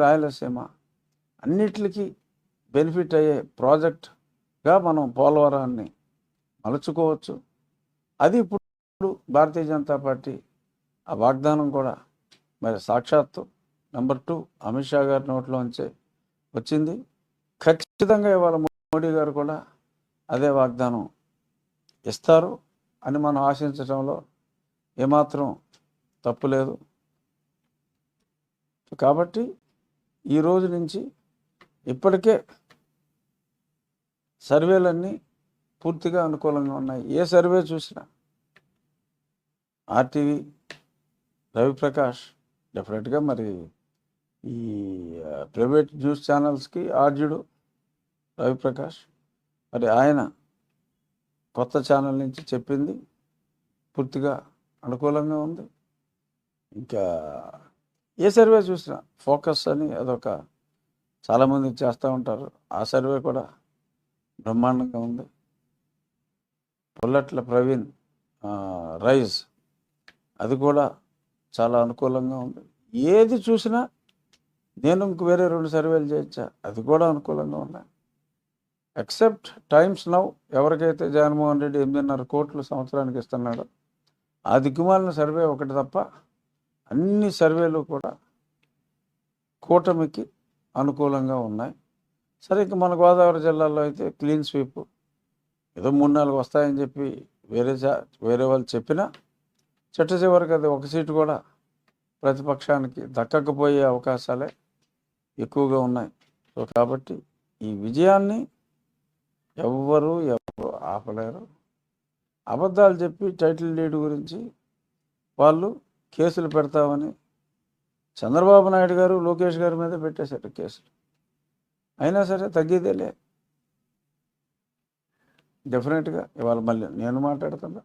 రాయలసీమ అన్నిటికీ బెనిఫిట్ అయ్యే ప్రాజెక్ట్గా మనం పోలవరాన్ని మలుచుకోవచ్చు. అది ఇప్పుడు భారతీయ జనతా పార్టీ ఆ వాగ్దానం కూడా మరి సాక్షాత్తు నెంబర్ 2 అమిత్ షా గారి నోట్లోంచే వచ్చింది. ఖచ్చితంగా ఇవాళ మోడీ గారు కూడా అదే వాగ్దానం ఇస్తారు అని మనం ఆశించడంలో ఏమాత్రం తప్పు లేదు. కాబట్టి ఈ రోజు నుంచి ఇప్పటికే సర్వేలన్నీ పూర్తిగా అనుకూలంగా ఉన్నాయి. ఏ సర్వే చూసినా ఆర్టీవీ రవిప్రకాష్ డెఫినెట్గా మరి ఈ ప్రైవేట్ న్యూస్ ఛానల్స్కి ఆర్జుడు రవిప్రకాష్ మరి ఆయన కొత్త ఛానల్ నుంచి చెప్పింది పూర్తిగా అనుకూలంగా ఉంది. ఇంకా ఏ సర్వే చూసినా ఫోకస్ అని అదొక చాలామంది చేస్తూ ఉంటారు, ఆ సర్వే కూడా బ్రహ్మాండంగా ఉంది. పుల్లట్ల ప్రవీణ్ రైజ్ అది కూడా చాలా అనుకూలంగా ఉంది. ఏది చూసినా నేను ఇంక వేరే 2 సర్వేలు చేయొచ్చా, అది కూడా అనుకూలంగా ఉన్నాయి. ఎక్సెప్ట్ టైమ్స్ నౌ ఎవరికైతే జగన్మోహన్ రెడ్డి 8.5 కోట్లు సంవత్సరానికి ఇస్తున్నాడో ఆ దిక్కుమాలిన సర్వే ఒకటి తప్ప అన్ని సర్వేలు కూడా కూటమికి అనుకూలంగా ఉన్నాయి. సరే, ఇంక మన గోదావరి జిల్లాలో అయితే క్లీన్ స్వీప్ ఏదో 3-4 వస్తాయని చెప్పి వేరే వాళ్ళు చెప్పినా చిట్ట చివరికి అది 1 సీటు కూడా ప్రతిపక్షానికి దక్కకపోయే అవకాశాలే ఎక్కువగా ఉన్నాయి. సో కాబట్టి ఈ విజయాన్ని ఎవరు ఆపలేరు. అబద్ధాలు చెప్పి టైటిల్ డీడ్ గురించి వాళ్ళు కేసులు పెడతామని చంద్రబాబు నాయుడు గారు లోకేష్ గారి మీద పెట్టేశారు కేసులు. అయినా సరే తగ్గేదేలే. డెఫినెట్గా ఇవాళ మళ్ళీ నేను మాట్లాడుతున్నా.